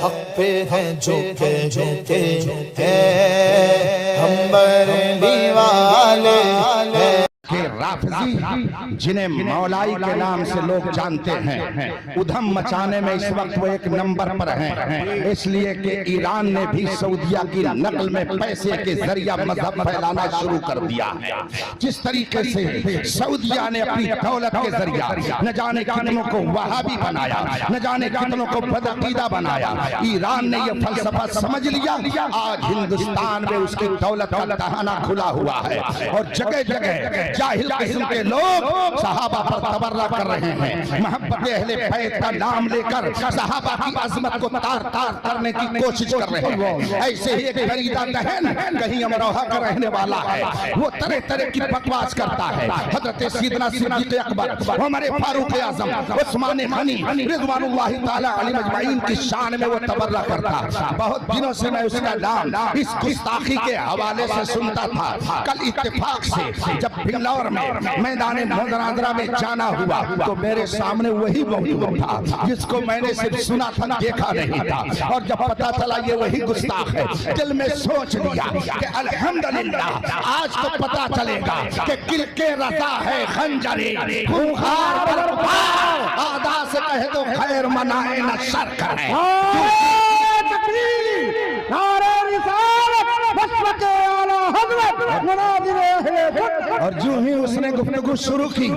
حق پہ ہیں جھکے جھکے ہم بریلی والے کہ رافضی جنہیں مولائی کے نام سے لوگ جانتے ہیں ادھم مچانے میں اس وقت وہ ایک نمبر پر ہیں، اس لیے کہ ایران نے بھی سعودیہ کی نقل میں پیسے کے ذریعہ مذہب پھیلانا شروع کر دیا ہے۔ جس طریقے سے سعودیہ نے اپنی دولت کے ذریعہ نہ جانے کتنوں کو وہابی بنایا، نہ جانے کتنوں کو بدعقیدہ بنایا، ایران نے یہ فلسفہ سمجھ لیا، آج ہندوستان میں اس کی دولت کا دہانہ کھلا ہوا ہے اور جگہ جگہ جاہل قسم کے لوگ صحابہ پر تبرہ کر رہے ہیں، محبت اہل بیت کا نام لے کر صحابہ کی عظمت کو تار تار کرنے کی کوشش کر رہے ہیں۔ ایسے ہی ایک غریدہ دہن کہیں امروہہ کا رہنے والا ہے، وہ طرح طرح کی بکواس کرتا ہے۔ حضرت سیدنا صدیق اکبر، عمر فاروق اعظم، عثمان غنی رضوان اللہ تعالی علیہ اجمعین کی شان میں وہ تبرہ کرتا۔ بہت دنوں سے میں اس کا نام اس گستاخی کے حوالے سے سنتا تھا۔ کل اتفاق سے جب بنگلور میں میدان مناظرہ میں جانا ہوا تو میرے سامنے وہی موجود تھا جس کو میں نے صرف سنا تھا، دیکھا نہیں تھا، اور جب پتا چلا یہ وہی گستاخ ہے، دل میں سوچ لیا کہ الحمدللہ آج تو پتا چلے گا کہ کل کے رضا ہے خنجرے خونخوار برپار، آدھا سے کہہ دو خیر منائے نہ شر کرے۔ اور جو ہی اس نے گفتگو شروع کی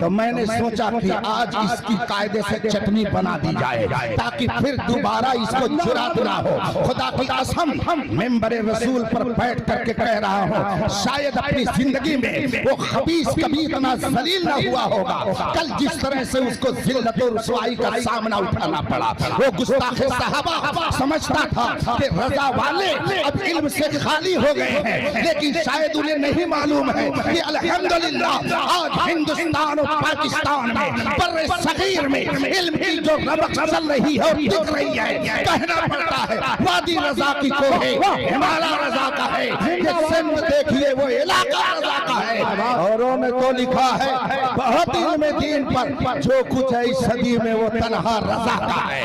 تو میں نے سوچا کہ آج اس کی قاعدے سے چٹنی بنا دی جائے تاکہ پھر دوبارہ اس کو جرات نہ ہو۔ خدا کی قسم ممبر رسول پر بیٹھ کر کے کہہ رہا ہوں، شاید اپنی زندگی میں وہ خبیث کبھی اتنا ذلیل نہ ہوا ہوگا کل جس طرح سے اس کو ذلت و رسوائی کا سامنا اٹھانا پڑا۔ وہ گستاخ صحابہ سمجھتا تھا کہ رضا والے اب علم سے خالی ہو گئے ہیں، لیکن شاید انہیں نہیں معلوم ہے کہ الحمدللہ آج ہندوستان اور پاکستان میں بر صغیر میں علم کی جو رمق چل رہی ہے اور دکھ رہی ہے، کہنا پڑتا ہے وادی رضا کی کوہ ہمالا رضا کا ہے، یہ سندھ دیکھیے وہ علاقہ رضا کا ہے۔ اوروں نے تو لکھا ہے بہت علم دین پر جو کچھ ہے اس صدی میں وہ تنہا رضا کا ہے۔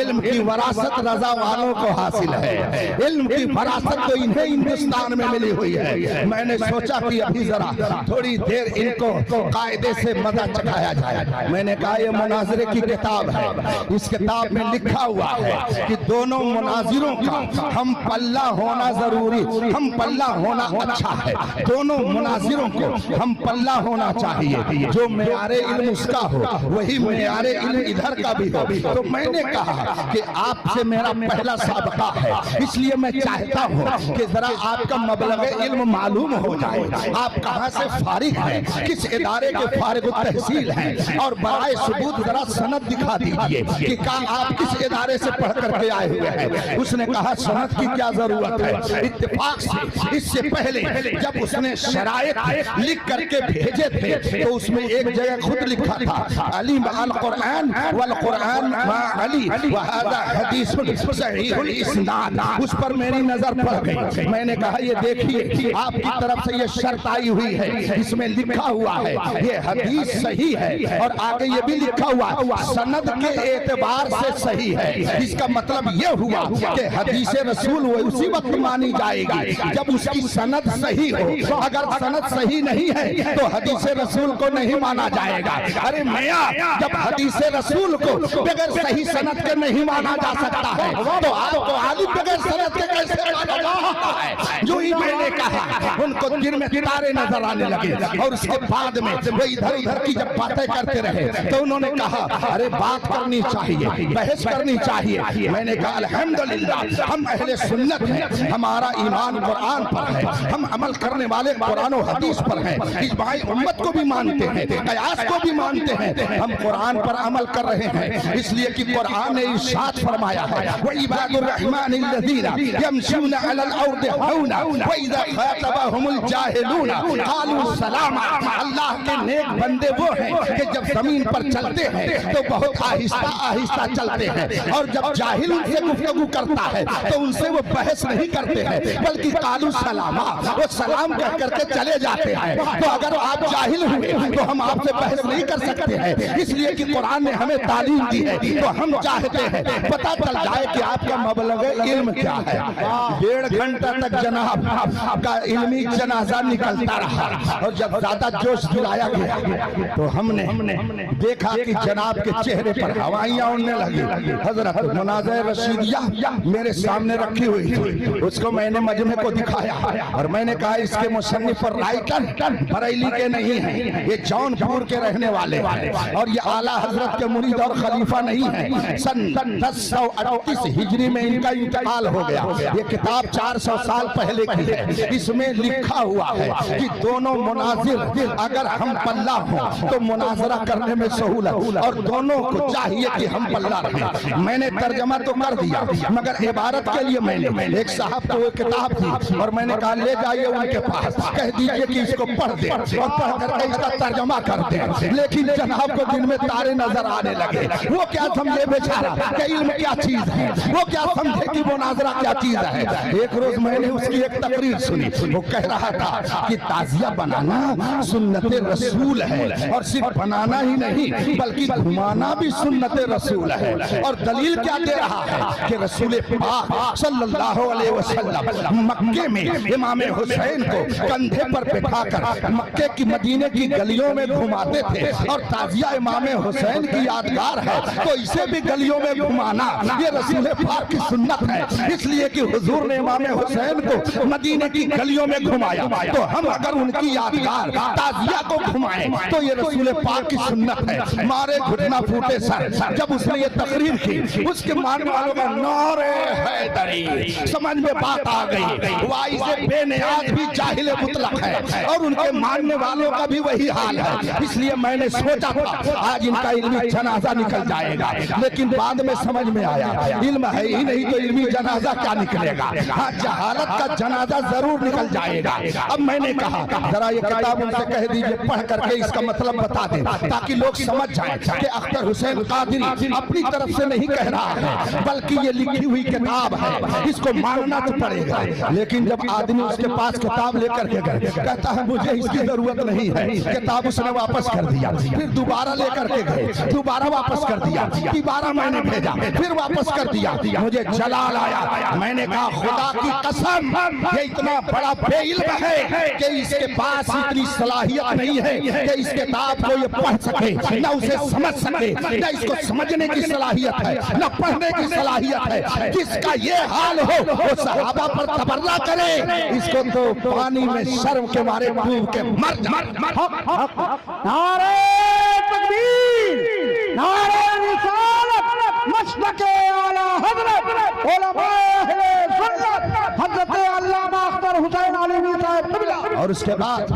علم کی وراثت رضا والوں کو حاصل ہے، علم کی وراثت تو انہیں ہندوستان میں ملی ہوئی ہے۔ میں نے سوچا کہ ابھی ذرا تھوڑی دیر ان کو قاعدے سے مزہ چکھایا جائے۔ میں نے کہا یہ مناظرے کی کتاب ہے، اس کتاب میں لکھا ہوا ہے کہ دونوں مناظروں کا ہم پلہ ہونا ضروری، ہم پلہ ہونا اچھا ہے، دونوں مناظروں کو ہم پلہ ہونا چاہیے، جو معیار علم اس کا ہو وہی معیار علم ادھر کا بھی ہو۔ تو میں نے کہا کہ آپ سے میرا پہلا سابقہ ہے، اس لیے میں چاہتا ہوں کہ ذرا آپ کا مبلغ علم معلوم ہو جائے، آپ کہاں سے فارغ ہیں، کس ادارے کے فارغ التحصیل ہیں، اور برائے ثبوت ذرا سند دکھا دیجئے کہ آپ کس ادارے سے پڑھ کر کے آئے ہوئے ہیں۔ اس نے کہا سند کی کیا ضرورت ہے، اتفاق سے اس سے پہلے جب اس نے شرائط لکھ کر کے بھیجے تھے تو اس میں ایک جگہ خود لکھا تھا علی مع القرآن والقرآن مع علی وہذا حدیث صحیح الاسناد، اس پر میری نظر پڑ گئی۔ میں نے کہا یہ دیکھیے آپ کی طرف سے یہ شرط آئی ہوئی ہے، اس میں لکھا ہوا ہے یہ حدیث صحیح ہے، اور آگے یہ بھی لکھا ہوا سند کے اعتبار سے صحیح ہے۔ اس کا مطلب یہ ہوا کہ حدیث رسول وہ اسی وقت مانی جائے گی جب اس کی سند صحیح ہو، اگر سند صحیح نہیں ہے تو حدیث رسول کو نہیں مانا جائے گا۔ ارے میاں جب حدیث رسول کو بغیر صحیح سند کے نہیں مانا جا سکتا ہے تو آپ کو عالم بغیر سند کے کیسے مانا جا سکتا ہے؟ جو ہی میں نے کہا ان کو دن میں تارے نظر آنے لگے، اور اس کے بعد میں وہ ادھر ادھر کی جب باتیں کرتے رہے تو انہوں نے کہا ارے بات کرنی چاہیے، بحث کرنی چاہیے۔ میں نے کہا الحمدللہ ہم اہل سنت ہیں، ہمارا ایمان قرآن پر ہے، ہم عمل کرنے والے قرآن و حدیث پر ہیں، اجماع امت کو بھی مانتے ہیں، قیاس کو بھی مانتے ہیں، ہم قرآن پر عمل کر رہے ہیں، اس لیے کہ قرآن نے ارشاد فرمایا ہے وَعِبَادُ الرَّحْمَنِ الَّذِينَ يَمْشُونَ عَلَى الْأَرْضِ هَوْنًا وَإِذَا خَاطَبَهُمُ الْجَاهِلُونَ قَالُوا سَلَامًا۔ اللہ کے نیک بندے وہ ہیں کہ جب زمین پر چلتے ہیں تو بہت آہستہ آہستہ چلتے ہیں، اور جب جاہل ان سے گفتگو کرتا ہے تو ان سے وہ بحث نہیں کرتے ہیں بلکہ قالوا سلاما، وہ سلام کہہ کر کے چلے جاتے ہیں۔ تو اگر آپ جاہل ہوئے تو ہم آپ سے بحث نہیں کر سکتے ہیں، اس لیے کہ قرآن نے ہمیں تعلیم دی ہے۔ تو ہم چاہتے ہیں پتہ چل جائے کہ آپ کا مبلغ علم کیا ہے۔ 1.5 گھنٹہ تک جناب کا علمی جنازہ نکلتا رہا، اور جب زیادہ جوش دلایا گیا تو ہم نے دیکھا کہ جناب کے چہرے پر ہوائیاں اڑنے لگی۔ حضرت منازع رشیدیہ میرے سامنے رکھی ہوئی تھی، اس کو میں نے مجمع کو دکھایا اور میں نے کہا اس کے مصنف اور رائٹر بریلی کے نہیں ہیں، یہ جون پور کے رہنے والے ہیں، اور یہ اعلیٰ حضرت کے مرید اور خلیفہ نہیں ہیں۔ سن 1038 ہجری میں ان کا انتقال ہو گیا۔ یہ کتاب 400 سال پہلے کی ہے۔ اس میں لکھا ہوا ہے کہ دونوں مناظر اگر ہم پلہ ہوں تو مناظرہ کرنے میں سہولت، اور دونوں کو چاہیے کہ ہم پلہ رہیں۔ میں نے ترجمہ تو کر دیا مگر عبارت کے لیے میں نے ایک صاحب کو وہ کتاب تھی اور میں نے کہا لے جائیے ان کے پاس، کہہ دیجئے کہ اس کو پڑھ دیں اور پڑھ کر کے اس کا ترجمہ کر دیں۔ لیکن جناب کو دن میں تارے نظر آنے لگے۔ وہ کیا سمجھے بیچارہ کہ علم کیا چیز ہے، وہ کیا سمجھے کہ مناظرہ کیا چیز ہے۔ ایک روز میں نے اس کی ایک تقریر سنی، وہ کہہ رہا تھا کہ تعزیہ بنانا سنت رسول ہے، اور صرف بنانا ہی نہیں بلکہ گھمانا بھی سنت رسول ہے۔ اور دلیل کیا دے رہا ہے کہ رسول پاک صلی اللہ علیہ وسلم مکے میں امام حسین کو کندھے پر بٹھا کر مکے کی مدینے کی گلیوں میں گھماتے تھے، اور تعزیہ امام حسین کی یادگار ہے تو اسے بھی گلیوں میں گھمانا یہ رسول پاک کی سنت ہے۔ اس لیے کہ حضور نے امام حسین کو مدینے کی گلیوں میں گھمایا، تو ہم اگر ان کی یادگار تعزیہ کو گھمائیں تو یہ رسول پاک کی سنت ہے۔ مارے گھٹنا پھوٹے سر جب اس نے یہ تقریر کی، اس کے ماننے والوں کا نعرے حیدری، سمجھ میں بات آ گئی۔ وائز بے نیاز بھی جاہل مطلق ہے اور ان کے ماننے والوں کا بھی وہی حال ہے۔ اس لیے میں نے سوچا تھا آج ان کا علمی جنازہ نکل جائے گا، لیکن بعد میں سمجھ میں آیا علم ہے ہی نہیں تو علمی جنازہ کیا نکلے گا۔ ہاں جہالت کا جنازہ ضرور نکل جائے گا۔ اب میں نے کہا ذرا یہ کتاب ان سے کہہ دیجئے پڑھ کر کے اس کا مطلب بتا دیں تاکہ لوگ سمجھ جائیں کہ اختر حسین قادری اپنی طرف سے نہیں کہہ رہا ہے بلکہ یہ لکھی ہوئی کتاب ہے، اس کو ماننا تو پڑے گا۔ لیکن جب آدمی اس کے پاس کتاب لے کر کے گئے کہتا ہے مجھے اس کی ضرورت نہیں ہے، کتاب اس نے واپس کر دیا، پھر دوبارہ لے کر کے گئے، دوبارہ واپس کر دیا، دوبارہ میں نے بھیجا، پھر واپس کر دیا۔ مجھے جلال آیا، میں نے کہا خدا کی قسم یہ اتنا بڑا بے علم ہے کہ اس کے پاس اتنی صلاحیت نہیں ہے کہ اس کتاب کو یہ پڑھ سکے، نہ اسے سمجھ سکے، نہ اس کو سمجھنے کی صلاحیت ہے، نہ پڑھنے کی صلاحیت ہے۔ جس کا یہ حال ہو وہ صحابہ پر تبرہ کرے، اس کو تو پانی میں شرم کے مارے ڈوب کے مر جائے۔ نعرہ تکبیر، نعرہ رسالت، مشرق اعلی حضرت علماء اہل سنت حضرت علامہ اختر حسین علیوی صاحب قبلہ۔ اور اس کے بعد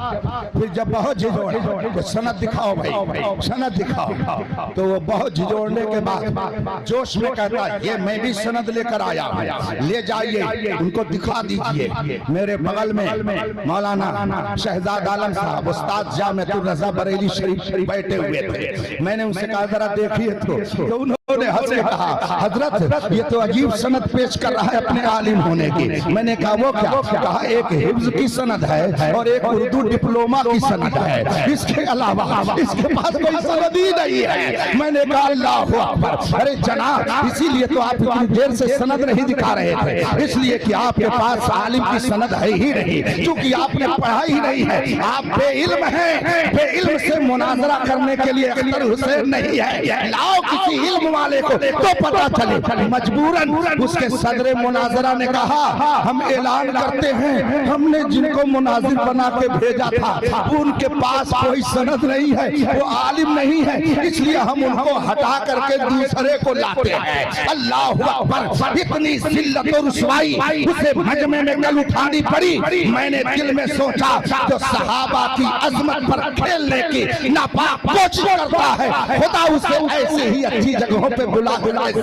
پھر جب بہت جھجوڑا کہ سند دکھاؤ بھائی، سند دکھاؤ، تو وہ بہت جھجوڑنے کے بعد جوش میں کہتا یہ میں بھی سند لے کر آیا ہوں، لے جائیے ان کو دکھا دیجئے۔ میرے بغل میں مولانا شہزاد عالم صاحب استاد جامعۃ الرضا بریلی شریف بیٹھے ہوئے تھے۔ میں نے ان سے کہا ذرا دیکھیے تو انہوں نے ہنس کے کہا حضرت یہ تو عجیب سند پیش کر رہا ہے اپنے عالم ہونے کی۔ میں نے کہا وہ کیا؟ کہا ایک حفظ کی سند ہے اور ایک اردو ڈپلوما کی سند ہے، اس کے علاوہ اس کے پاس کوئی سند ہی نہیں ہے۔ میں نے کہا اللہ اکبر، ارے جناب اسی لیے تو آپ اتنی دیر سے سند نہیں دکھا رہے تھے، اس لیے کہ آپ کے پاس عالم کی سند ہے ہی نہیں، چونکہ آپ نے پڑھا ہی نہیں ہے، آپ بے علم ہیں۔ بے علم سے مناظرہ کرنے کے لیے اختر حسین نہیں ہے، لاؤ کسی علم والے کو تو پتہ چلے۔ مجبوراً اس کے صدر مناظرہ نے کہا ہم اعلان کرتے ہیں ہم نے جن کو مناظر بنا کے بھیجا تھا ان کے پاس کوئی سند نہیں ہے، وہ عالم نہیں ہے، اس لیے ہم ان کو ہٹا کر کے دوسرے کو لاتے ہیں۔ اللہ اکبر، اتنی ذلت و رسوائی اسے مجمع میں کل اٹھانی پڑی۔ میں نے دل میں سوچا جو صحابہ کی عظمت پر کھیلنے کی ناپاک کوشش کرتا ہے خدا اسے ایسے ہی اچھی جگہوں پہ بلا کے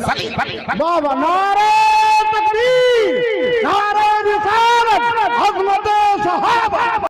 بابا نعرہ تکبیر، نعرہ رسالت، عظمت صحابہ